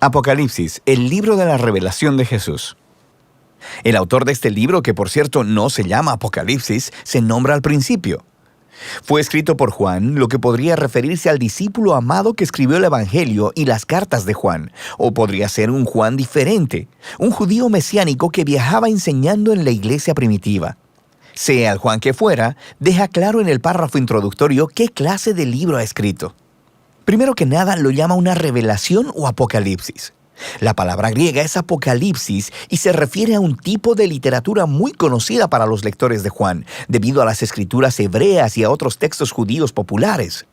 Apocalipsis, el libro de la revelación de Jesús. El autor de este libro, que por cierto no se llama Apocalipsis, se nombra al principio. Fue escrito por Juan, lo que podría referirse al discípulo amado que escribió el Evangelio y las cartas de Juan, o podría ser un Juan diferente, un judío mesiánico que viajaba enseñando en la iglesia primitiva. Sea el Juan que fuera, deja claro en el párrafo introductorio qué clase de libro ha escrito. Primero que nada, lo llama una revelación o apocalipsis. La palabra griega es apocalipsis y se refiere a un tipo de literatura muy conocida para los lectores de Juan, debido a las escrituras hebreas y a otros textos judíos populares.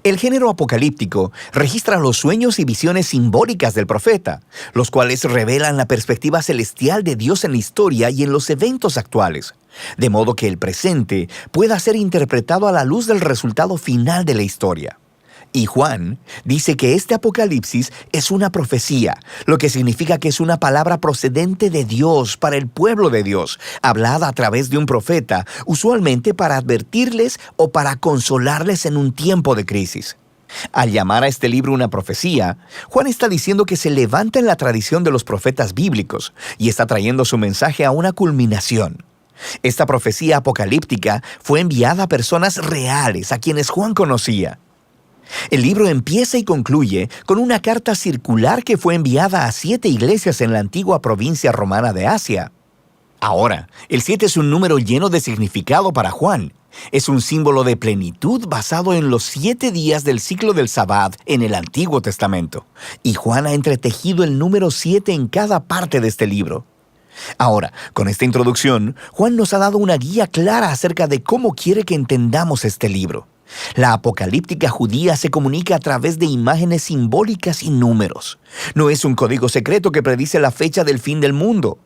El género apocalíptico registra los sueños y visiones simbólicas del profeta, los cuales revelan la perspectiva celestial de Dios en la historia y en los eventos actuales, de modo que el presente pueda ser interpretado a la luz del resultado final de la historia. Y Juan dice que este Apocalipsis es una profecía, lo que significa que es una palabra procedente de Dios para el pueblo de Dios, hablada a través de un profeta, usualmente para advertirles o para consolarles en un tiempo de crisis. Al llamar a este libro una profecía, Juan está diciendo que se levanta en la tradición de los profetas bíblicos y está trayendo su mensaje a una culminación. Esta profecía apocalíptica fue enviada a personas reales a quienes Juan conocía. El libro empieza y concluye con una carta circular que fue enviada a 7 iglesias en la antigua provincia romana de Asia. Ahora, el 7 es un número lleno de significado para Juan. Es un símbolo de plenitud basado en los 7 días del ciclo del Sabbat en el Antiguo Testamento. Y Juan ha entretejido el número 7 en cada parte de este libro. Ahora, con esta introducción, Juan nos ha dado una guía clara acerca de cómo quiere que entendamos este libro. La apocalíptica judía se comunica a través de imágenes simbólicas y números. No es un código secreto que predice la fecha del fin del mundo.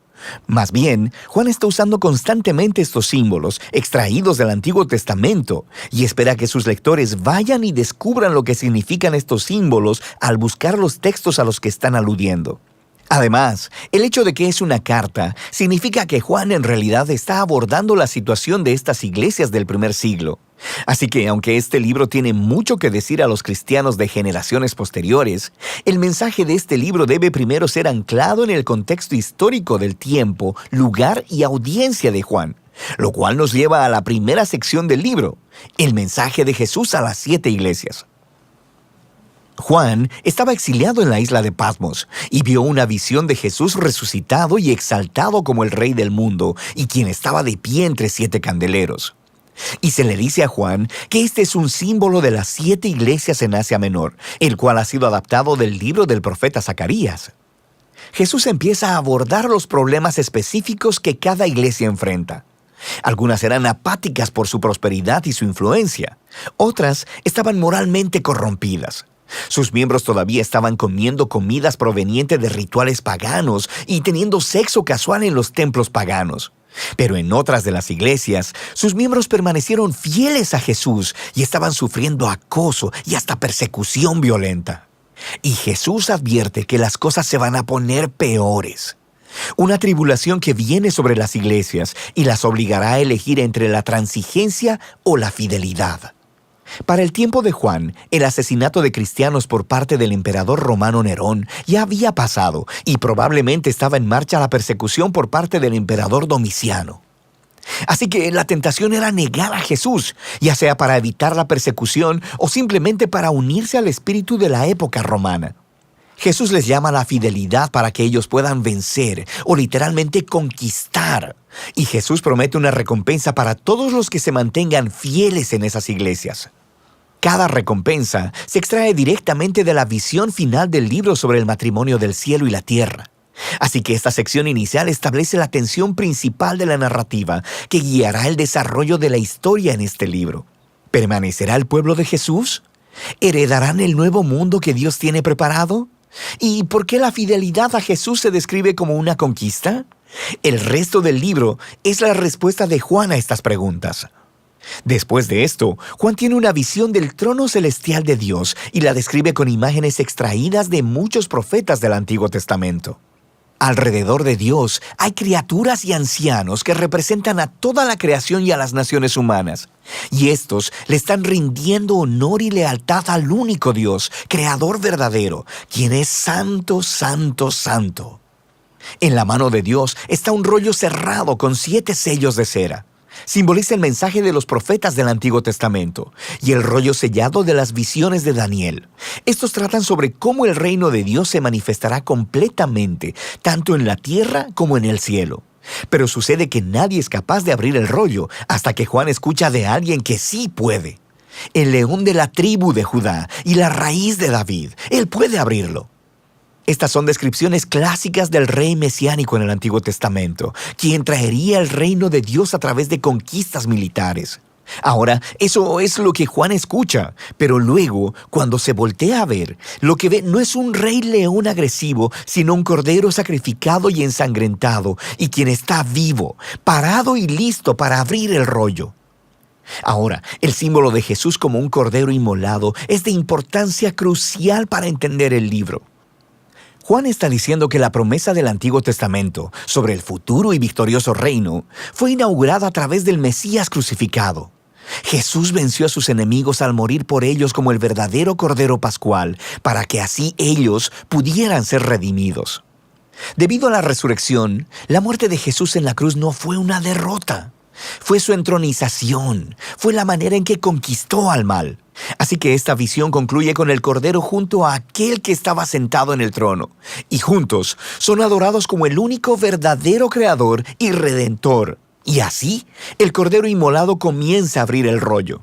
Más bien, Juan está usando constantemente estos símbolos extraídos del Antiguo Testamento y espera que sus lectores vayan y descubran lo que significan estos símbolos al buscar los textos a los que están aludiendo. Además, el hecho de que es una carta significa que Juan en realidad está abordando la situación de estas iglesias del primer siglo. Así que, aunque este libro tiene mucho que decir a los cristianos de generaciones posteriores, el mensaje de este libro debe primero ser anclado en el contexto histórico del tiempo, lugar y audiencia de Juan, lo cual nos lleva a la primera sección del libro, el mensaje de Jesús a las 7 iglesias. Juan estaba exiliado en la isla de Patmos y vio una visión de Jesús resucitado y exaltado como el Rey del mundo y quien estaba de pie entre 7 candeleros. Y se le dice a Juan que este es un símbolo de las 7 iglesias en Asia Menor, el cual ha sido adaptado del libro del profeta Zacarías. Jesús empieza a abordar los problemas específicos que cada iglesia enfrenta. Algunas eran apáticas por su prosperidad y su influencia. Otras estaban moralmente corrompidas. Sus miembros todavía estaban comiendo comidas provenientes de rituales paganos y teniendo sexo casual en los templos paganos. Pero en otras de las iglesias, sus miembros permanecieron fieles a Jesús y estaban sufriendo acoso y hasta persecución violenta. Y Jesús advierte que las cosas se van a poner peores. Una tribulación que viene sobre las iglesias y las obligará a elegir entre la transigencia o la fidelidad. Para el tiempo de Juan, el asesinato de cristianos por parte del emperador romano Nerón ya había pasado y probablemente estaba en marcha la persecución por parte del emperador Domiciano. Así que la tentación era negar a Jesús, ya sea para evitar la persecución o simplemente para unirse al espíritu de la época romana. Jesús les llama a la fidelidad para que ellos puedan vencer o literalmente conquistar. Y Jesús promete una recompensa para todos los que se mantengan fieles en esas iglesias. Cada recompensa se extrae directamente de la visión final del libro sobre el matrimonio del cielo y la tierra. Así que esta sección inicial establece la tensión principal de la narrativa que guiará el desarrollo de la historia en este libro. ¿Permanecerá el pueblo de Jesús? ¿Heredarán el nuevo mundo que Dios tiene preparado? ¿Y por qué la fidelidad a Jesús se describe como una conquista? El resto del libro es la respuesta de Juan a estas preguntas. Después de esto, Juan tiene una visión del trono celestial de Dios y la describe con imágenes extraídas de muchos profetas del Antiguo Testamento. Alrededor de Dios hay criaturas y ancianos que representan a toda la creación y a las naciones humanas. Y estos le están rindiendo honor y lealtad al único Dios, Creador verdadero, quien es santo, santo, santo. En la mano de Dios está un rollo cerrado con 7 sellos de cera. Simboliza el mensaje de los profetas del Antiguo Testamento y el rollo sellado de las visiones de Daniel. Estos tratan sobre cómo el reino de Dios se manifestará completamente, tanto en la tierra como en el cielo. Pero sucede que nadie es capaz de abrir el rollo hasta que Juan escucha de alguien que sí puede. El león de la tribu de Judá y la raíz de David. Él puede abrirlo. Estas son descripciones clásicas del rey mesiánico en el Antiguo Testamento, quien traería el reino de Dios a través de conquistas militares. Ahora, eso es lo que Juan escucha, pero luego, cuando se voltea a ver, lo que ve no es un rey león agresivo, sino un cordero sacrificado y ensangrentado, y quien está vivo, parado y listo para abrir el rollo. Ahora, el símbolo de Jesús como un cordero inmolado es de importancia crucial para entender el libro. Juan está diciendo que la promesa del Antiguo Testamento sobre el futuro y victorioso reino fue inaugurada a través del Mesías crucificado. Jesús venció a sus enemigos al morir por ellos como el verdadero Cordero Pascual, para que así ellos pudieran ser redimidos. Debido a la resurrección, la muerte de Jesús en la cruz no fue una derrota. Fue su entronización, fue la manera en que conquistó al mal. Así que esta visión concluye con el Cordero junto a aquel que estaba sentado en el trono, y juntos son adorados como el único verdadero Creador y Redentor. Y así, el Cordero inmolado comienza a abrir el rollo.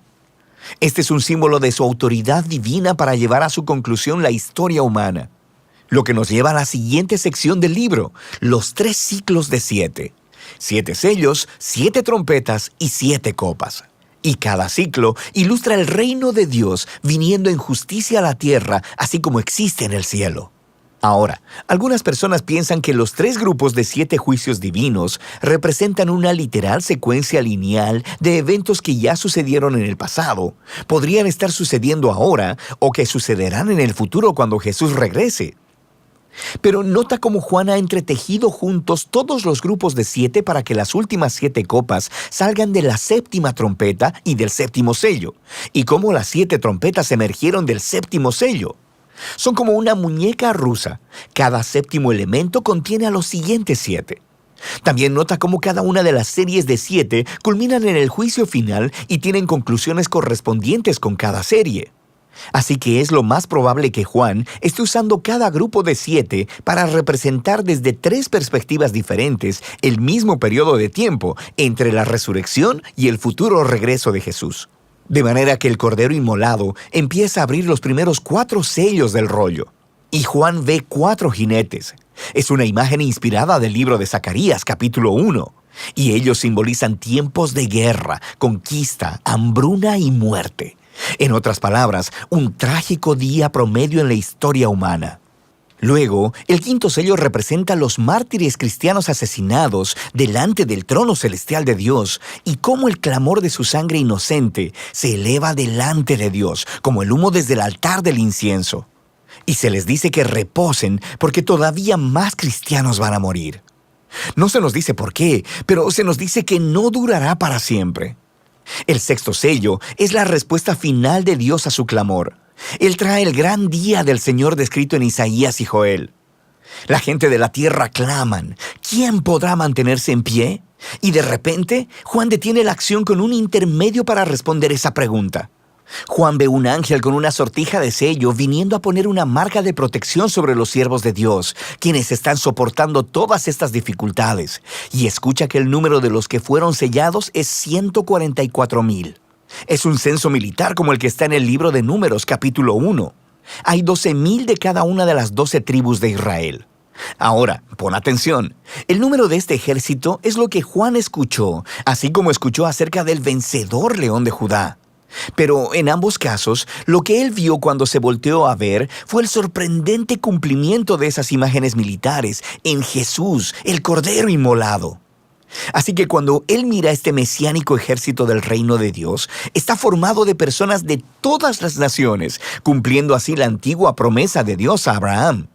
Este es un símbolo de su autoridad divina para llevar a su conclusión la historia humana. Lo que nos lleva a la siguiente sección del libro, los 3 ciclos de 7. 7 sellos, 7 trompetas y 7 copas. Y cada ciclo ilustra el reino de Dios viniendo en justicia a la tierra, así como existe en el cielo. Ahora, algunas personas piensan que los 3 grupos de 7 juicios divinos representan una literal secuencia lineal de eventos que ya sucedieron en el pasado, podrían estar sucediendo ahora o que sucederán en el futuro cuando Jesús regrese. Pero nota cómo Juan ha entretejido juntos todos los grupos de 7 para que las últimas 7 copas salgan de la 7ª trompeta y del 7º sello, y cómo las 7 trompetas emergieron del 7º sello. Son como una muñeca rusa. Cada 7º elemento contiene a los siguientes 7. También nota cómo cada una de las series de 7 culminan en el juicio final y tienen conclusiones correspondientes con cada serie. Así que es lo más probable que Juan esté usando cada grupo de 7 para representar desde 3 perspectivas diferentes el mismo periodo de tiempo entre la resurrección y el futuro regreso de Jesús. De manera que el Cordero inmolado empieza a abrir los primeros 4 sellos del rollo. Y Juan ve 4 jinetes. Es una imagen inspirada del libro de Zacarías, capítulo 1. Y ellos simbolizan tiempos de guerra, conquista, hambruna y muerte. En otras palabras, un trágico día promedio en la historia humana. Luego, el 5º sello representa a los mártires cristianos asesinados delante del trono celestial de Dios y cómo el clamor de su sangre inocente se eleva delante de Dios, como el humo desde el altar del incienso. Y se les dice que reposen porque todavía más cristianos van a morir. No se nos dice por qué, pero se nos dice que no durará para siempre. El 6º sello es la respuesta final de Dios a su clamor. Él trae el gran día del Señor descrito en Isaías y Joel. La gente de la tierra claman, ¿quién podrá mantenerse en pie? Y de repente, Juan detiene la acción con un intermedio para responder esa pregunta. Juan ve un ángel con una sortija de sello viniendo a poner una marca de protección sobre los siervos de Dios, quienes están soportando todas estas dificultades, y escucha que el número de los que fueron sellados es 144,000. Es un censo militar como el que está en el libro de Números, capítulo 1. Hay 12,000 de cada una de las 12 tribus de Israel. Ahora, pon atención. El número de este ejército es lo que Juan escuchó, así como escuchó acerca del vencedor león de Judá. Pero en ambos casos, lo que él vio cuando se volteó a ver fue el sorprendente cumplimiento de esas imágenes militares en Jesús, el Cordero inmolado. Así que cuando él mira este mesiánico ejército del reino de Dios, está formado de personas de todas las naciones, cumpliendo así la antigua promesa de Dios a Abraham.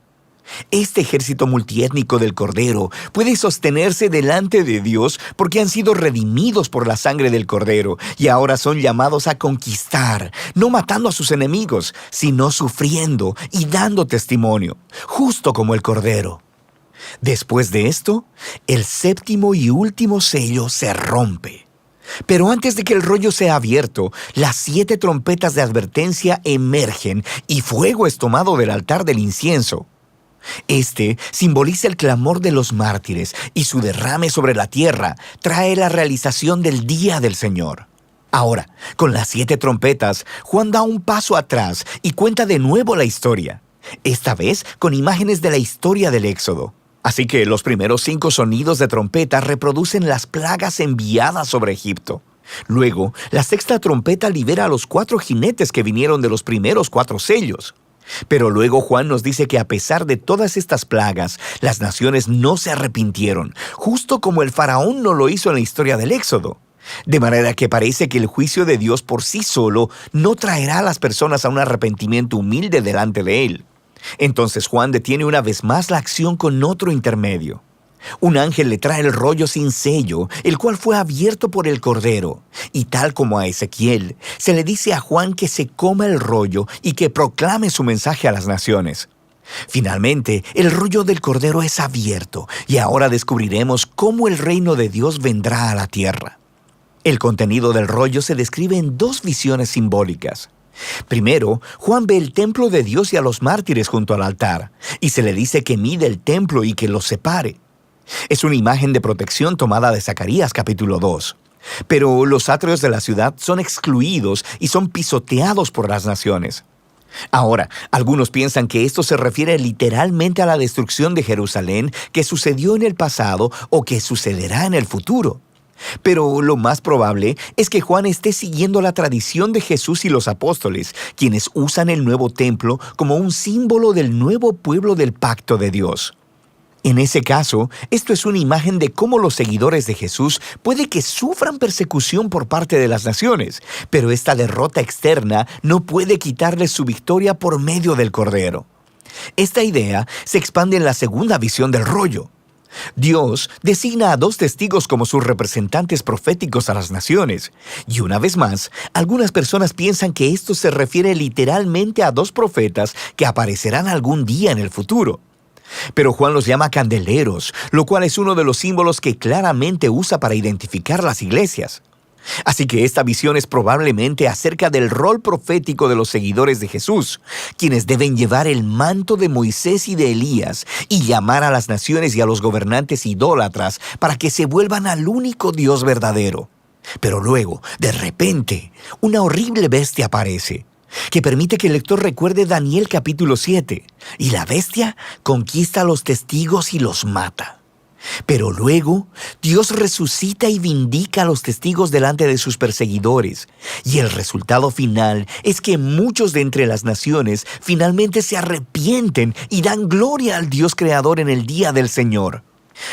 Este ejército multiétnico del Cordero puede sostenerse delante de Dios porque han sido redimidos por la sangre del Cordero y ahora son llamados a conquistar, no matando a sus enemigos, sino sufriendo y dando testimonio, justo como el Cordero. Después de esto, el séptimo y último sello se rompe. Pero antes de que el rollo sea abierto, las 7 trompetas de advertencia emergen y fuego es tomado del altar del incienso. Este simboliza el clamor de los mártires y su derrame sobre la tierra trae la realización del día del Señor. Ahora, con las 7 trompetas, Juan da un paso atrás y cuenta de nuevo la historia, esta vez con imágenes de la historia del Éxodo. Así que los primeros 5 sonidos de trompeta reproducen las plagas enviadas sobre Egipto. Luego, la 6ª trompeta libera a los 4 jinetes que vinieron de los primeros 4 sellos. Pero luego Juan nos dice que a pesar de todas estas plagas, las naciones no se arrepintieron, justo como el faraón no lo hizo en la historia del Éxodo. De manera que parece que el juicio de Dios por sí solo no traerá a las personas a un arrepentimiento humilde delante de él. Entonces Juan detiene una vez más la acción con otro intermedio. Un ángel le trae el rollo sin sello, el cual fue abierto por el Cordero. Y tal como a Ezequiel, se le dice a Juan que se coma el rollo y que proclame su mensaje a las naciones. Finalmente, el rollo del Cordero es abierto y ahora descubriremos cómo el reino de Dios vendrá a la tierra. El contenido del rollo se describe en 2 visiones simbólicas. Primero, Juan ve el templo de Dios y a los mártires junto al altar, y se le dice que mide el templo y que los separe. Es una imagen de protección tomada de Zacarías capítulo 2. Pero los atrios de la ciudad son excluidos y son pisoteados por las naciones. Ahora, algunos piensan que esto se refiere literalmente a la destrucción de Jerusalén que sucedió en el pasado o que sucederá en el futuro. Pero lo más probable es que Juan esté siguiendo la tradición de Jesús y los apóstoles, quienes usan el nuevo templo como un símbolo del nuevo pueblo del pacto de Dios. En ese caso, esto es una imagen de cómo los seguidores de Jesús puede que sufran persecución por parte de las naciones, pero esta derrota externa no puede quitarles su victoria por medio del Cordero. Esta idea se expande en la segunda visión del rollo. Dios designa a 2 testigos como sus representantes proféticos a las naciones. Y una vez más, algunas personas piensan que esto se refiere literalmente a 2 profetas que aparecerán algún día en el futuro. Pero Juan los llama candeleros, lo cual es uno de los símbolos que claramente usa para identificar las iglesias. Así que esta visión es probablemente acerca del rol profético de los seguidores de Jesús, quienes deben llevar el manto de Moisés y de Elías y llamar a las naciones y a los gobernantes idólatras para que se vuelvan al único Dios verdadero. Pero luego, de repente, una horrible bestia aparece, que permite que el lector recuerde Daniel capítulo 7, y la bestia conquista a los testigos y los mata. Pero luego, Dios resucita y vindica a los testigos delante de sus perseguidores, y el resultado final es que muchos de entre las naciones finalmente se arrepienten y dan gloria al Dios creador en el día del Señor.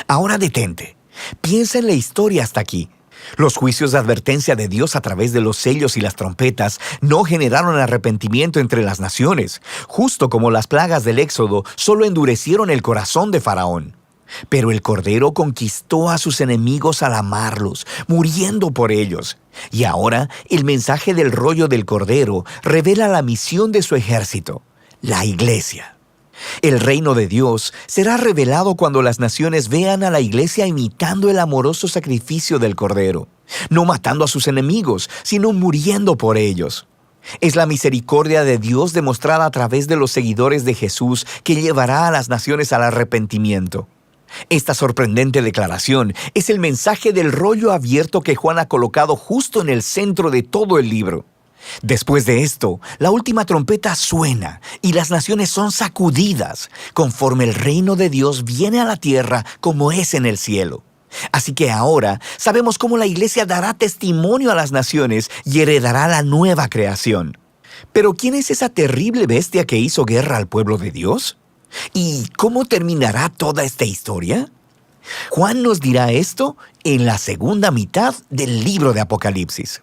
Ahora detente, piensa en la historia hasta aquí. Los juicios de advertencia de Dios a través de los sellos y las trompetas no generaron arrepentimiento entre las naciones, justo como las plagas del Éxodo solo endurecieron el corazón de Faraón. Pero el Cordero conquistó a sus enemigos al amarlos, muriendo por ellos. Y ahora el mensaje del rollo del Cordero revela la misión de su ejército, la Iglesia. El reino de Dios será revelado cuando las naciones vean a la Iglesia imitando el amoroso sacrificio del Cordero, no matando a sus enemigos, sino muriendo por ellos. Es la misericordia de Dios demostrada a través de los seguidores de Jesús que llevará a las naciones al arrepentimiento. Esta sorprendente declaración es el mensaje del rollo abierto que Juan ha colocado justo en el centro de todo el libro. Después de esto, la última trompeta suena y las naciones son sacudidas, conforme el reino de Dios viene a la tierra como es en el cielo. Así que ahora sabemos cómo la Iglesia dará testimonio a las naciones y heredará la nueva creación. Pero ¿quién es esa terrible bestia que hizo guerra al pueblo de Dios? ¿Y cómo terminará toda esta historia? Juan nos dirá esto en la segunda mitad del libro de Apocalipsis.